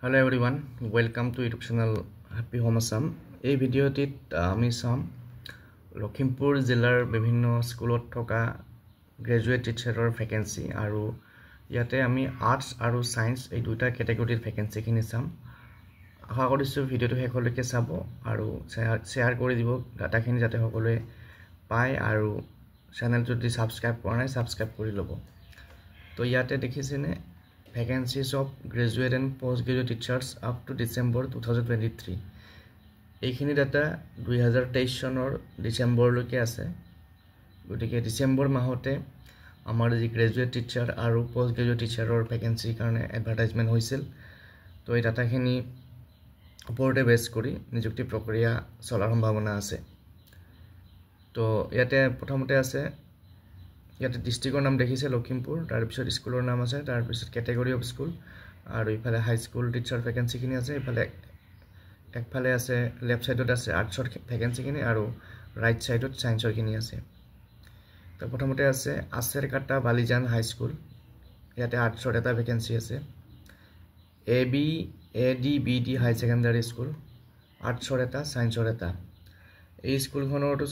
Hello everyone, welcome to YouTube channel Happy Home Assam. এই ভিডিওটিত আমি চাম লখিমপুৰ জিলাৰ বিভিন্ন স্কুলত থকা গ্ৰেজুৱেট টিচাৰৰ ভ্যাকেন্সি আৰু ইয়াতে আমি আৰ্টস আৰু সায়েন্স এই দুটা ক্যাটাগৰীৰ ভ্যাকেন্সিখিনি চাম। আশা কৰিছো ভিডিওটো শেষলৈকে চাব আৰু শেয়াৰ কৰি দিব ডাটাখিনি যাতে সকলোৱে পায় আৰু চেনেলটো যদি সাবস্ক্ৰাইব কৰা নাই সাবস্ক্ৰাইব কৰি ল'ব। তো ইয়াতে দেখিছেনে Vacancies of graduate and postgraduate teachers up to December 2023. এইখিনি ডাটা 2023 চনৰ ডিসেম্বৰলৈকে আছে। গতিকে ডিসেম্বৰ মাহতে আমাৰ যি গ্ৰেজুৱেট টিচাৰ আৰু পোষ্ট গ্ৰেজুৱেট টিচাৰৰ ভ্যাকেন্সিৰ কাৰণে এডভাৰটাইজমেন্ট হৈছিল। তো এই ডাটাখিনি ওপৰতে বেছ কৰি নিযুক্তি প্ৰক্ৰিয়া চলাৰ সম্ভাৱনা আছে। তো ইয়াতে প্ৰথমতে আছে ইয়াতে ডিস্ট্ৰিক্টৰ নাম দেখিছে লখিমপুৰ, তাৰ পিছত স্কুলৰ নাম আছে, তাৰ পিছত ক্যাটাগৰী অফ স্কুল আৰু ইফালে হাই স্কুল টিচাৰ ভ্যাকেন্সিখিনি আছে। একফালে আছে লেফট সাইডত আছে আৰ্টছৰ ভ্যাকেন্সিখিনি আৰু ৰাইট সাইডত সায়েন্সৰখিনি আছে। তো প্ৰথমতে আছে আছেৰকাটা বালিজান হাই স্কুল, ইয়াতে আৰ্টছৰ এটা ভ্যাকেন্সি আছে। ADBD হাই সেকেন্ডাৰী স্কুল, আৰ্টছৰ এটা সায়েন্সৰ এটা। এই স্কুলখনৰটো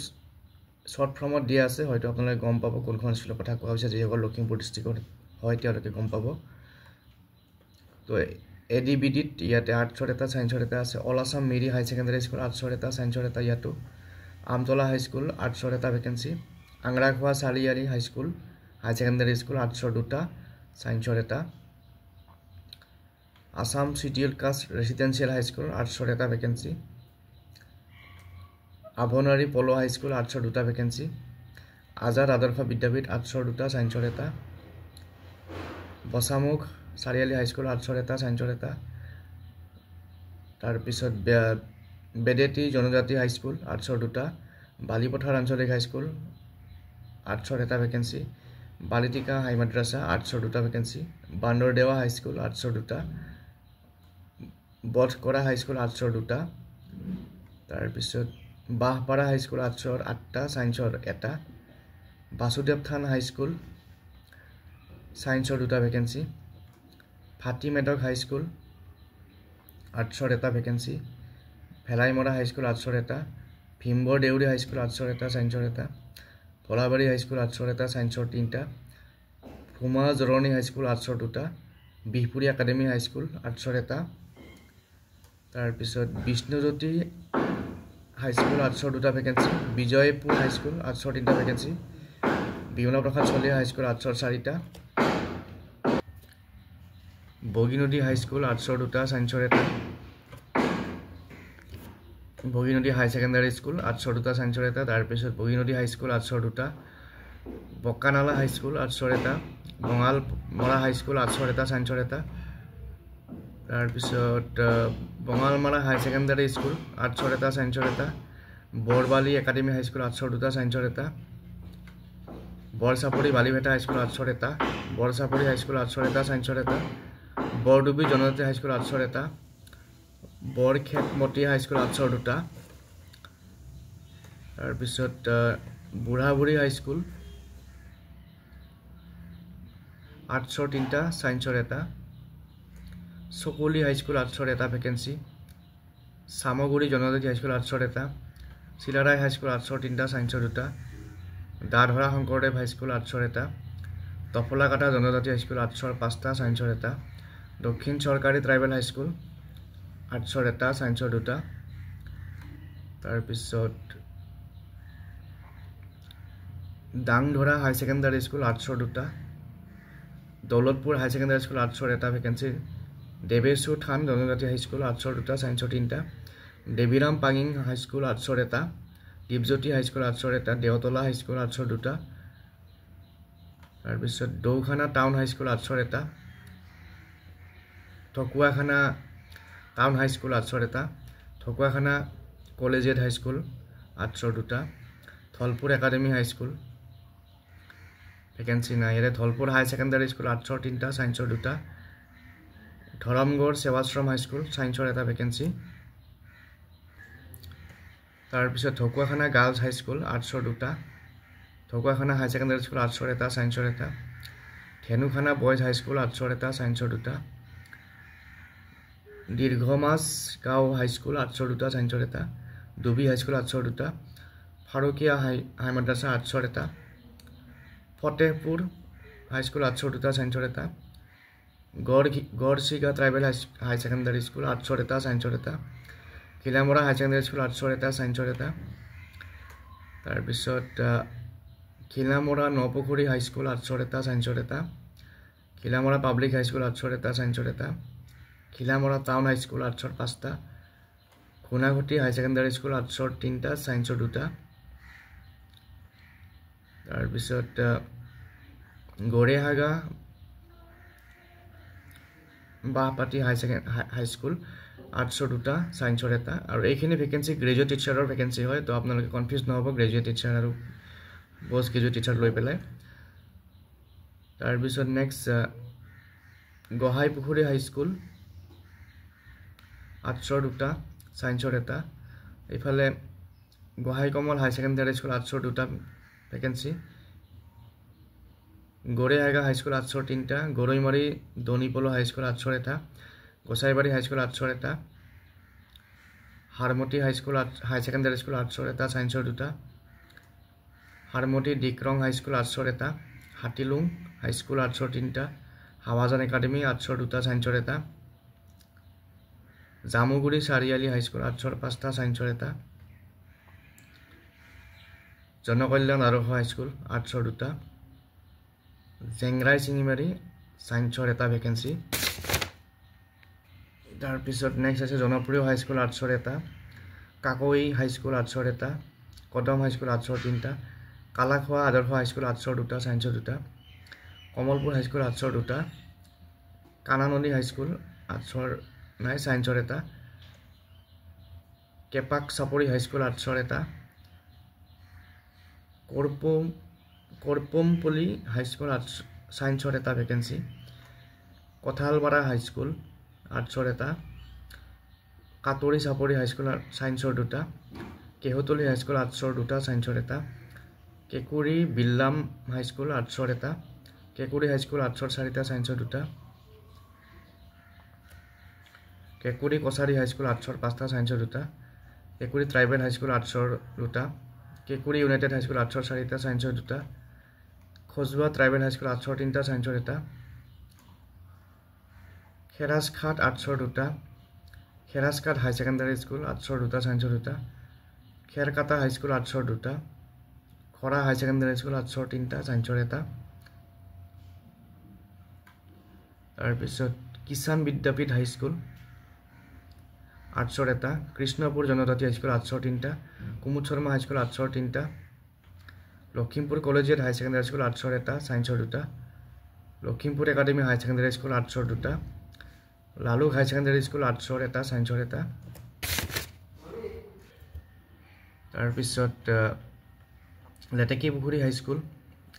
শৰ্ট ফৰ্মত দিয়া আছে, হয়তো আপোনালোকে গম পাব কোনখন স্কুলৰ কথা কোৱা হৈছে। যিসকল লখিমপুৰ ডিস্ট্ৰিক্টৰ হয় তেওঁলোকে গম পাব। তো ADBDত ইয়াতে আৰ্টছৰ এটা সায়েন্সৰ এটা আছে। অল আসাম মেৰি হাই সেকেন্ডাৰী স্কুল, আৰ্টছৰ এটা সায়েন্সৰ এটা ইয়াতো। আমতলা হাই স্কুল আৰ্টছৰ এটা ভ্যাকেন্সি। আংৰাখোৱা চাৰিয়ালি হাই স্কুল হাই সেকেন্ডাৰী স্কুল, আৰ্টছৰ দুটা সায়েন্সৰ এটা। আসাম শিডিউল্ড কাষ্ট ৰেসিডেন্সিয়েল হাই স্কুল, আৰ্টছৰ এটা ভ্যাকেন্সি। আভনাৰী পলো হাই স্কুল, আৰ্টছৰ দুটা ভ্যাকেন্সি। আজাদ আদৰ্শ বিদ্যাপীঠ, আৰ্টছৰ দুটা সায়েন্সৰ এটা। বসামুখ চাৰিয়ালি হাই স্কুল, আৰ্টছৰ এটা সায়েন্সৰ এটা। তাৰ পিছত বেদেতি জনজাতি হাই স্কুল, আৰ্টছৰ দুটা। বালিপথাৰ আঞ্চলিক হাই স্কুল, আৰ্টছৰ এটা ভ্যাকেন্সি। বালিটিকা হাই মাদ্ৰাসা, আৰ্টছৰ দুটা ভ্যাকেন্সি। বান্দৰদেৱা হাই স্কুল, আৰ্টছৰ দুটা। বধকৰা হাই স্কুল, আৰ্টছৰ দুটা। তাৰ পিছত বাহপাৰা হাই স্কুল, আৰ্টছৰ 8টা সায়েন্সৰ এটা। বাসুদেৱ থান হাই স্কুল সায়েন্সৰ দুটা ভ্যাকেন্সি। ফাটি মেডক হাই স্কুল, আৰ্টছৰ এটা ভ্যাকেন্সি। ভেলাইমৰা হাই স্কুল, আৰ্টছৰ এটা। ভীমবৰ দেউৰী হাই স্কুল, আৰ্টছৰ এটা সায়েন্সৰ এটা। ভোলাবাৰী হাই স্কুল, আৰ্টছৰ এটা সায়েন্সৰ 3টা। ভুমা জৰণী হাই স্কুল, আৰ্টছৰ দুটা। বিহপুৰী একাডেমি হাই স্কুল, আৰ্টছৰ এটা। তাৰ পিছত বিষ্ণুজ্যোতি হাই স্কুল, আৰ্টছৰ দুটা ভ্যাকেন্সি। বিজয়পুৰ হাই স্কুল, আৰ্টছৰ 3টা ভ্যাকেন্সি। বিমলা প্ৰসাদ চলিহা হাই স্কুল, আৰ্টছৰ 4টা। বগীনদী হাই স্কুল, আৰ্টছৰ দুটা সায়েন্সৰ এটা। বগীনদী হাই সেকেন্ডাৰী স্কুল, আৰ্টছৰ দুটা সায়েন্সৰ এটা। তাৰ পিছত বগীনদী হাই স্কুল, আৰ্টছৰ দুটা। বকানালা হাই স্কুল, আৰ্টছৰ এটা। বঙালমৰা হাই স্কুল, আৰ্টছৰ এটা সায়েন্সৰ এটা। তাৰ পিছত বঙালমৰা হাই সেকেন্ডাৰী স্কুল, আৰ্টছৰ এটা সায়েন্সৰ এটা। বৰবালি একাডেমি হাই স্কুল, আৰ্টছৰ দুটা সায়েন্সৰ এটা। বৰচাপৰি বালিভেটা হাই স্কুল, আৰ্টছৰ এটা। বৰচাপৰি হাই স্কুল, আৰ্টছৰ এটা সায়েন্সৰ এটা। বৰডুবি জনজাতি হাই স্কুল, আৰ্টছৰ এটা। বৰখেতমতি হাই স্কুল, আৰ্টছৰ দুটা। তাৰ পিছত বুঢ়াবুঢ়ী হাই স্কুল, আৰ্টছৰ 3টা সায়েন্সৰ এটা। চকুলি হাই স্কুল, আৰ্টছৰ এটা ভ্যাকেন্সি। সামগুৰি জনজাতি হাই স্কুল, আৰ্টছৰ এটা। চিলাৰাই হাই স্কুল, আৰ্টছৰ 3টা সায়েন্সৰ দুটা। দাধৰা শংকৰদেৱ হাই স্কুল, আৰ্টছৰ এটা। তফলাকাটা জনজাতি হাই স্কুল, আৰ্টছৰ 5টা সায়েন্সৰ এটা। দক্ষিণ চৰকাৰী ট্ৰাইবেল হাই স্কুল, আৰ্টছৰ এটা সায়েন্সৰ দুটা। তাৰ পিছত ডাংধৰা হাই সেকেন্ডাৰী স্কুল, আৰ্টছৰ দুটা। দৌলতপুৰ হাই সেকেন্ডাৰী স্কুল, আৰ্টছৰ এটা ভ্যাকেন্সি। দেবেশু থান জনজাতি হাই স্কুল, আৰ্টছৰ দুটা সায়েন্সৰ 3টা। দেবিৰাম পাঙিং হাই স্কুল, আৰ্টছৰ এটা। দীপজ্যোতি হাই স্কুল, আৰ্টছৰ এটা। দেওতলা হাই স্কুল, আৰ্টছৰ দুটা। তাৰ পিছত দৌখানা টাউন হাই স্কুল, আৰ্টছৰ এটা। ঠকুৱাখানা টাউন হাই স্কুল, আৰ্টছৰ এটা। ঠকুৱাখানা কলেজিয়েট হাই স্কুল, আৰ্টছৰ দুটা। ধলপুৰ একাডেমি হাই স্কুল ভ্যাকেন্সি নাই। ইয়াতে ধলপুৰ হাই সেকেন্ডাৰী স্কুল, আৰ্টছৰ 3টা সায়েন্সৰ দুটা। ধৰমগড় সেৱাশ্ৰম হাই স্কুল, সায়েন্সৰ এটা ভ্যাকেন্সি। তাৰ পিছত ঢকুৱাখানা গাৰ্লছ হাই স্কুল, আৰ্টছৰ দুটা। ঢকুৱাখানা হাই সেকেন্ডাৰী স্কুল, আৰ্টছৰ এটা সায়েন্সৰ এটা। ধেনুখানা বয়েজ হাই স্কুল, আৰ্টছৰ এটা সায়েন্সৰ দুটা। দীৰ্ঘমাছ গাঁও হাইস্কুল আৰ্টছৰ দুটা ছায়েন্সৰ এটা ডুবি হাইস্কুল আৰ্টছৰ দুটা ফাৰুকীয়া হাই মাদ্ৰাছা আৰ্টছৰ এটা ফতেহপুৰ হাইস্কুল আৰ্টছৰ দুটা ছায়েন্সৰ এটা গড়চিগা ট্ৰাইবেল হাই ছেকেণ্ডাৰী স্কুল আৰ্টছৰ এটা ছায়েন্সৰ এটা কিলামৰা হাই ছেকেণ্ডাৰী স্কুল আৰ্টছৰ এটা ছায়েন্সৰ এটা তাৰপিছত কিলামৰা নপুখুৰী হাইস্কুল আৰ্টছৰ এটা ছায়েন্সৰ এটা কিলামৰা পাব্লিক হাইস্কুল আৰ্টছৰ এটা ছায়েন্সৰ এটা কিলামৰা টাউন হাইস্কুল আৰ্টছৰ 5টা খুনাগুটি হাই ছেকেণ্ডাৰী স্কুল আৰ্টছৰ 3টা ছায়েন্সৰ 2টা তাৰপিছত গড়েহাগা বাহপাতি হাইস্কুল আৰ্টছৰ 2টা ছায়েন্সৰ এটা আৰু এইখিনি ভেকেঞ্চি গ্ৰেজুৱেট টিচাৰৰ ভেকেঞ্চি হয় তো আপোনালোকে কনফিউজ নহ'ব গ্ৰেজুৱেট টিচাৰ আৰু পোষ্ট গ্ৰেজুৱেট টিচাৰ লৈ পেলাই তাৰপিছত নেক্সট গোহাইপুখুৰী হাইস্কুল আৰ্টছৰ 2টা ছায়েন্সৰ এটা এইফালে গোহাইকমল হাই ছেকেণ্ডাৰী স্কুল আৰ্টছৰ 2টা ভেকেঞ্চি গড়েহাগা হাইস্কুল আৰ্টছৰ 3টা গৰৈমাৰী দনিপল হাইস্কুল আৰ্টছৰ এটা গোসাইবাৰী হাইস্কুল আৰ্টছৰ এটা হাৰমতি হাইস্কুল হাই ছেকেণ্ডাৰী স্কুল আৰ্টছৰ এটা ছায়েন্সৰ 2টা হাৰমতি ডিক্ৰং হাইস্কুল আৰ্টছৰ এটা হাতিলুং হাইস্কুল আৰ্টছৰ 3টা হাৱাজান একাডেমি আৰ্টছৰ 2টা ছায়েন্সৰ এটা জামুগুৰি চাৰিআলি হাইস্কুল আৰ্টছৰ 5টা ছায়েন্সৰ এটা জনকল্যাণ আদৰ্শ হাইস্কুল আৰ্টছৰ 2টা জেংৰাই চিঙিমাৰী ছায়েন্সৰ এটা ভেকেঞ্চি তাৰপিছত নেক্সট আছে জনপ্ৰিয় হাইস্কুল আৰ্টছৰ এটা কাকৈ হাইস্কুল আৰ্টছৰ এটা কদম হাইস্কুল আৰ্টছৰ 3টা কালাখোৱা আদৰ্শ হাইস্কুল আৰ্টছৰ 2টা ছায়েন্সৰ 2টা কমলপুৰ হাইস্কুল আৰ্টছৰ 2টা কানানদী হাইস্কুল আৰ্টছৰ নাই ছায়েন্সৰ এটা কেপাক চাপৰি হাইস্কুল আৰ্টছৰ এটা কৰপমপল্লী হাইস্কুল আৰ্টছ ছায়েন্সৰ এটা ভেকেঞ্চি কঁঠালপাৰা হাইস্কুল আৰ্টছৰ এটা কাটৰি চাপৰি হাইস্কুল ছায়েন্সৰ 2টা কেহুতলি হাইস্কুল আৰ্টছৰ 2টা ছায়েন্সৰ এটা কেকুৰি বিল্লাম হাইস্কুল আৰ্টছৰ এটা কেকুৰি হাইস্কুল আৰ্টছৰ 4টা ছায়েন্সৰ 2টা কেকুৰি কছাৰী হাইস্কুল আৰ্টছৰ 5টা ছায়েন্সৰ 2টা কেকুৰি ট্ৰাইবেল হাইস্কুল আৰ্টছৰ 2টা কেকুৰি ইউনাইটেড হাইস্কুল আৰ্টছৰ 4টা ছায়েন্সৰ 2টা খজুৱা ট্ৰাইবেল হাইস্কুল আৰ্টছৰ 3টা ছায়েন্সৰ এটা খেৰাজঘাট আৰ্টছৰ 2টা খেৰাজঘাট হাই ছেকেণ্ডাৰী স্কুল আৰ্টছৰ 2টা ছায়েন্সৰ 2টা খেৰকাটা হাইস্কুল আৰ্টছৰ 2টা খৰা হাই ছেকেণ্ডাৰী স্কুল আৰ্টছৰ 3টা ছায়েন্সৰ এটা তাৰপিছত কিষাণ বিদ্যাপীঠ হাইস্কুল আৰ্টছৰ এটা কৃষ্ণপুৰ জনজাতি হাইস্কুল আৰ্টছৰ 3টা কুমুদ শৰ্মা হাইস্কুল আৰ্টছৰ 3টা লখিমপুৰ কলেজিয়েট হাই ছেকেণ্ডাৰী স্কুল আৰ্টছৰ এটা ছায়েন্সৰ 2টা লখিমপুৰ একাডেমি হাই ছেকেণ্ডাৰী স্কুল আৰ্টছৰ 2টা লালুক হাই ছেকেণ্ডাৰী স্কুল আৰ্টছৰ এটা ছায়েন্সৰ এটা তাৰপিছত লেটেকীপুখুৰী হাইস্কুল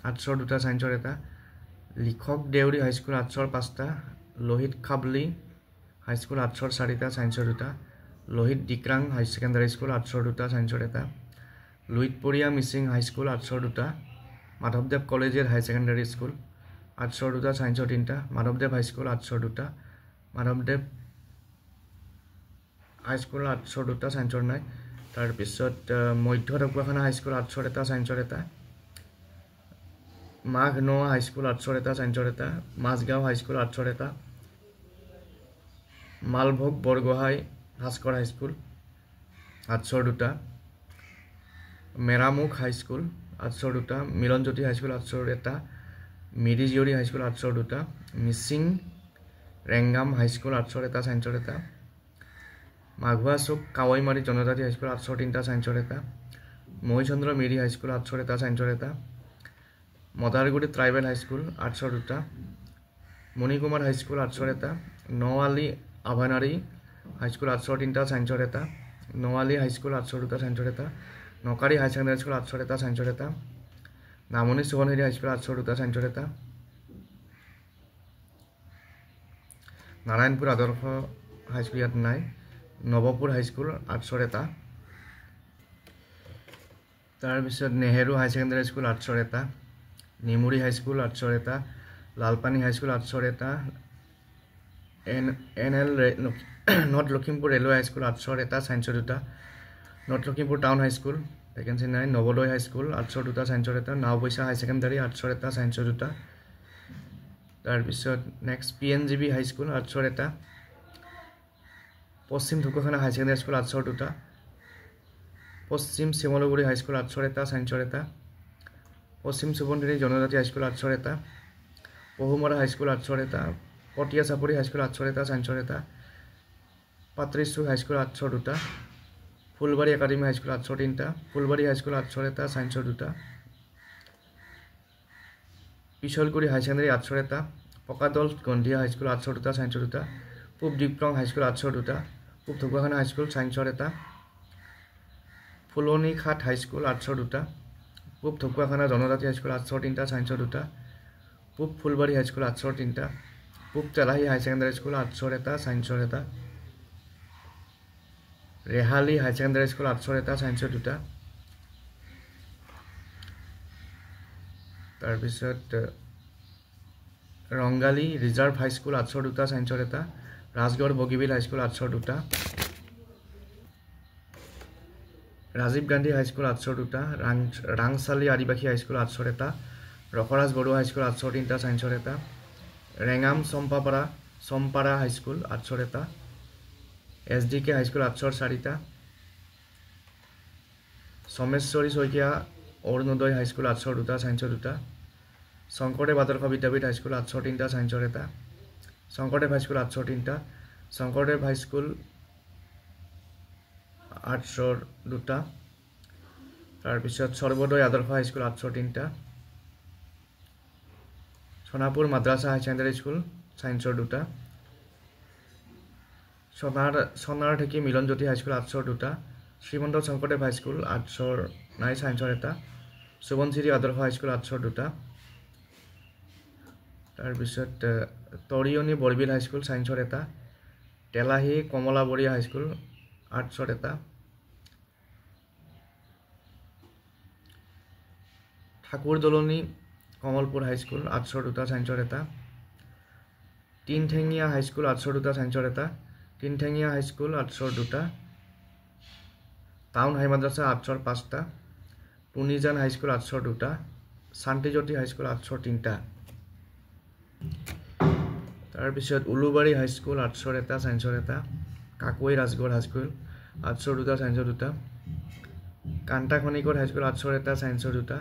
আৰ্টছৰ 2টা ছায়েন্সৰ এটা লিখক দেউৰী হাইস্কুল আৰ্টছৰ 5টা লোহিত খাবলি হাইস্কুল আৰ্টছৰ 4টা ছায়েন্সৰ 2টা লোহিত ডিক্ৰাং হাই ছেকেণ্ডাৰী স্কুল আৰ্টছৰ 2টা ছায়েন্সৰ এটা লুইতপৰীয়া মিচিং হাইস্কুল আৰ্টছৰ 2টা মাধৱদেৱ কলেজিয়েট হাই ছেকেণ্ডাৰী স্কুল আৰ্টছৰ 2টা ছায়েন্সৰ 3টা মাধৱদেৱ হাইস্কুল আৰ্টছৰ 2টা মাধৱদেৱ হাইস্কুল আৰ্টছৰ 2টা ছায়েন্সৰ নাই তাৰপিছত মধ্য ঢকুৱাখানা হাইস্কুল আৰ্টছৰ এটা ছায়েন্সৰ এটা মাঘনোৱা হাইস্কুল আৰ্টছৰ এটা ছায়েন্সৰ এটা মাজগাঁও হাইস্কুল আৰ্টছৰ এটা মালভোগ বৰগোহাঁই ভাস্কৰ হাইস্কুল আৰ্টছৰ 2টা মেৰামুখ হাইস্কুল আৰ্টছৰ 2টা মিলনজ্যোতি হাইস্কুল আৰ্টছৰ এটা মিৰিজিয়ৰী হাইস্কুল আৰ্টছৰ 2টা মিচিং ৰেংগাম হাইস্কুল আৰ্টছৰ এটা ছায়েন্সৰ এটা মাঘুৱা চুক কাৱৈমাৰী জনজাতি হাইস্কুল আৰ্টছৰ 3টা ছায়েন্সৰ এটা মহিচন্দ্ৰ মিৰি হাইস্কুল আৰ্টছৰ এটা ছায়েন্সৰ এটা মদাৰগুৰি ট্ৰাইবেল হাইস্কুল আৰ্টছৰ 2টা মণিকুমাৰ হাইস্কুল আৰ্টছৰ এটা নৱালী আভানাৰী হাইস্কুল আৰ্টছৰ 3টা ছায়েন্সৰ এটা নৱালী হাইস্কুল আৰ্টছৰ 2টা ছায়েন্সৰ এটা নকাৰী হাই ছেকেণ্ডাৰী স্কুল আৰ্টছৰ এটা ছায়েন্সৰ এটা নামনি সোৱণশিৰি হাইস্কুল আৰ্টছৰ 2টা ছায়েন্সৰ এটা নাৰায়ণপুৰ আদৰ্শ হাইস্কুল ইয়াত নাই নৱপুৰ হাইস্কুল আৰ্টছৰ এটা তাৰপিছত নেহেৰু হাই ছেকেণ্ডাৰী স্কুল আৰ্টছৰ এটা নিমুৰি হাইস্কুল আৰ্টছৰ এটা লালপানী হাইস্কুল আৰ্টছৰ এটা NL North Lakhimpur Railway High School আৰ্টছৰ এটা সায়েন্সৰ দুটা North Lakhimpur Town High School vacancy নাই নৱোদয় হাই স্কুল আৰ্টছৰ দুটা সায়েন্সৰ এটা নাওবৈছা হাই সেকেন্ডাৰী আৰ্টছৰ এটা সায়েন্সৰ দুটা তাৰ পিছত নেক্সট PNGB হাই স্কুল আৰ্টছৰ এটা পশ্চিম ঢকুৱাখানা হাই সেকেন্ডাৰী স্কুল আৰ্টছৰ দুটা পশ্চিম শিমলুগুৰি হাই স্কুল আৰ্টছৰ এটা সায়েন্সৰ এটা পশ্চিম সুবনঝাৰী জনজাতি হাই স্কুল আৰ্টছৰ এটা পহুমৰা হাই স্কুল আৰ্টছৰ এটা পটিয়া চাপৰি হাই স্কুল আৰ্টছৰ এটা সায়েন্সৰ এটা পাত্ৰিচুৰ হাই স্কুল আৰ্টছৰ দুটা ফুলবাৰী একাডেমি হাই স্কুল আৰ্টছৰ তিনিটা ফুলবাৰী হাই স্কুল আৰ্টছৰ এটা সায়েন্সৰ দুটা পিছলগুৰি হাই সেকেন্ডাৰী আৰ্টছৰ এটা পকাদল গন্ধিয়া হাই স্কুল আৰ্টছৰ দুটা সায়েন্সৰ দুটা পূব ডিপ্লং হাই স্কুল আৰ্টছৰ দুটা পূব ঢকুৱাখানা হাই স্কুল সায়েন্সৰ এটা ফুলনিঘাট হাই স্কুল আৰ্টছৰ দুটা পূব ঢকুৱাখানা জনজাতি হাই স্কুল আৰ্টছৰ তিনিটা সায়েন্সৰ দুটা পূব ফুলবাৰী হাই স্কুল আৰ্টছৰ তিনিটা পূব তেলাহী হাই সেকেন্ডাৰী স্কুল আৰ্টছৰ এটা সায়েন্সৰ এটা ৰেহালি হাই সেকেন্ডাৰী স্কুল আৰ্টছৰ এটা সায়েন্সৰ দুটা তাৰ পিছত ৰংগালী ৰিজাৰ্ভ হাই স্কুল আৰ্টছৰ দুটা সায়েন্সৰ এটা ৰাজগড় বগীবিল হাই স্কুল আৰ্টছৰ দুটা ৰাজীৱ গান্ধী হাই স্কুল আৰ্টছৰ দুটা ৰাংচালি আদিবাসী হাই স্কুল আৰ্টছৰ এটা ৰখৰাজ বড়ো হাই স্কুল আৰ্টছৰ তিনিটা সায়েন্সৰ এটা ৰেঙাম চম্পাৰা হাই স্কুল আৰ্টছৰ এটা SDK হাই স্কুল আৰ্টছৰ চাৰিটা সমেশ্বৰী শইকীয়া অৰুণোদয় হাই স্কুল আৰ্টছৰ দুটা সায়েন্সৰ দুটা শংকৰদেৱ আদৰ্শ বিদ্যাপীঠ হাই স্কুল আৰ্টছৰ তিনিটা সায়েন্সৰ এটা শংকৰদেৱ হাই স্কুল আৰ্টছৰ তিনিটা শংকৰদেৱ হাই স্কুল আৰ্টছৰ দুটা তাৰপিছত সৰ্বোদয় আদৰ্শ হাই স্কুল আৰ্টছৰ তিনিটা সোণাপুৰ মাদ্ৰাছা হাই সেকেন্ডাৰী স্কুল সায়েন্সৰ দুটা সোণাৰঢেকী মিলনজ্যোতি হাই স্কুল আৰ্টছৰ দুটা শ্ৰীমন্ত শংকৰদেৱ হাই স্কুল আৰ্টছৰ নাই সায়েন্সৰ এটা সুবনশ্ৰী আদৰ্শ হাই স্কুল আৰ্টছৰ দুটা তাৰপিছত তৰিয়নি বৰবিল হাই স্কুল সায়েন্সৰ এটা তেলাহী কমলাবৰীয়া হাই স্কুল আৰ্টছৰ এটা ঠাকুৰ দলনি কমলপুৰ হাই স্কুল আৰ্টছৰ দুটা সায়েন্সৰ এটা তিনঠেঙীয়া হাই স্কুল আৰ্টছৰ দুটা সায়েন্সৰ এটা তিনঠেঙীয়া হাই স্কুল আৰ্টছৰ দুটা টাউন হাই মাদ্ৰাছা আৰ্টছৰ পাঁচটা টুনিজান হাই স্কুল আৰ্টছৰ দুটা শান্তিজ্যোতি হাই স্কুল আৰ্টছৰ তিনিটা তাৰপিছত উলুবাৰী হাই স্কুল আৰ্টছৰ এটা সায়েন্সৰ এটা কাকৈ ৰাজগড় হাই স্কুল আৰ্টছৰ দুটা সায়েন্সৰ দুটা কান্তা খনিকৰ হাই স্কুল আৰ্টছৰ এটা সায়েন্সৰ দুটা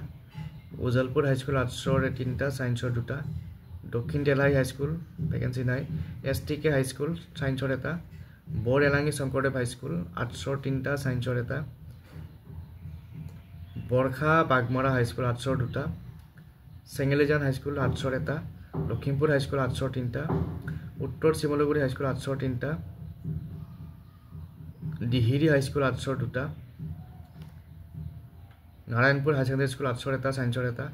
উজালপুৰ হাই স্কুল আৰ্টছৰ তিনিটা সায়েন্সৰ দুটা দক্ষিণ তেলাহী হাই স্কুল ভেকেন্সি নাই STK হাই স্কুল সায়েন্সৰ এটা বৰ এলাঙী শংকৰদেৱ হাই স্কুল আৰ্টছৰ তিনিটা সায়েন্সৰ এটা বৰখা বাগমৰা হাই স্কুল আৰ্টছৰ দুটা চেঙেলিজান হাই স্কুল আৰ্টছৰ এটা লখিমপুৰ হাই স্কুল আৰ্টছৰ তিনিটা উত্তৰ শিমলুগুৰি হাই স্কুল আৰ্টছৰ তিনিটা দিহিৰি হাই স্কুল আৰ্টছৰ দুটা নাৰায়ণপুৰ হাই সেকেন্ডাৰী স্কুল আৰ্টছৰ এটা সায়েন্সৰ এটা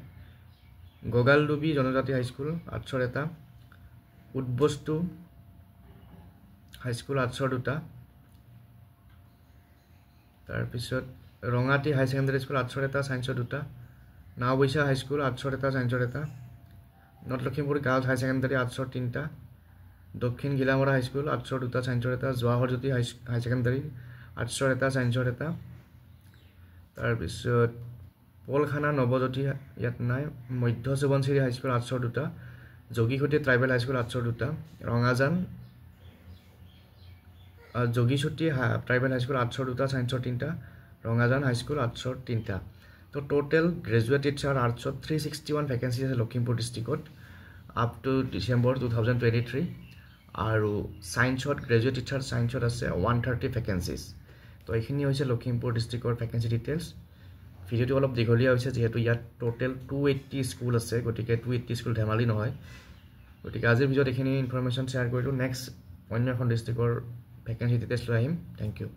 গগালডুবি জনজাতি হাই স্কুল আৰ্টছৰ এটা উদ্বস্তু হাই স্কুল আৰ্টছৰ দুটা তাৰপিছত ৰঙাটি হাই সেকেন্ডাৰী স্কুল আৰ্টছৰ এটা সায়েন্সৰ দুটা নাওবৈছা হাই স্কুল আৰ্টছৰ এটা সায়েন্সৰ এটা নৰ্থ লখিমপুৰ গাৰ্লছ হাই সেকেন্ডাৰী আৰ্টছৰ তিনিটা দক্ষিণ ঘিলামৰা হাই স্কুল আৰ্টছৰ দুটা সায়েন্সৰ এটা জৱাহৰজ্যোতি হাই সেকেন্ডাৰী আৰ্টছৰ এটা সায়েন্সৰ এটা তাৰপিছত পলখানা নৱজ্যোতি ইয়াত নাই মধ্য সুবনশ্ৰী হাই স্কুল আৰ্টছৰ দুটা যোগীসুতি ট্ৰাইবেল হাই স্কুল আৰ্টছৰ দুটা ৰঙাজান যোগীসুতি ট্ৰাইবেল হাই স্কুল আৰ্টছৰ দুটা সায়েন্সৰ তিনিটা ৰঙাজান হাই স্কুল আৰ্টছৰ তিনিটা তো টোটেল গ্ৰেজুৱেট টিচাৰ আৰ্টছত 361 ভেকেন্সি আছে লখিমপুৰ ডিষ্ট্ৰিক্টত আপ টু ডিচেম্বৰ 2023 আৰু সায়েন্সত গ্ৰেজুৱেট টিচাৰ সায়েন্সত আছে 130 ভেকেন্সিজ তো এইখিনি হৈছে লখিমপুৰ ডিষ্ট্ৰিক্টৰ ভেকেন্সি ডিটেইলছ ভিডিঅ'টো অলপ দীঘলীয়া হৈছে যিহেতু ইয়াত টোটেল 280 স্কুল আছে গতিকে 280 স্কুল ধেমালি নহয় গতিকে আজিৰ ভিডিঅ'ত এইখিনি ইনফৰমেশ্যন শ্বেয়াৰ কৰিলোঁ নেক্সট অন্য এখন ডিষ্ট্ৰিক্টৰ ভেকেন্সি ডিটেইলছ লৈ আহিম থেংক ইউ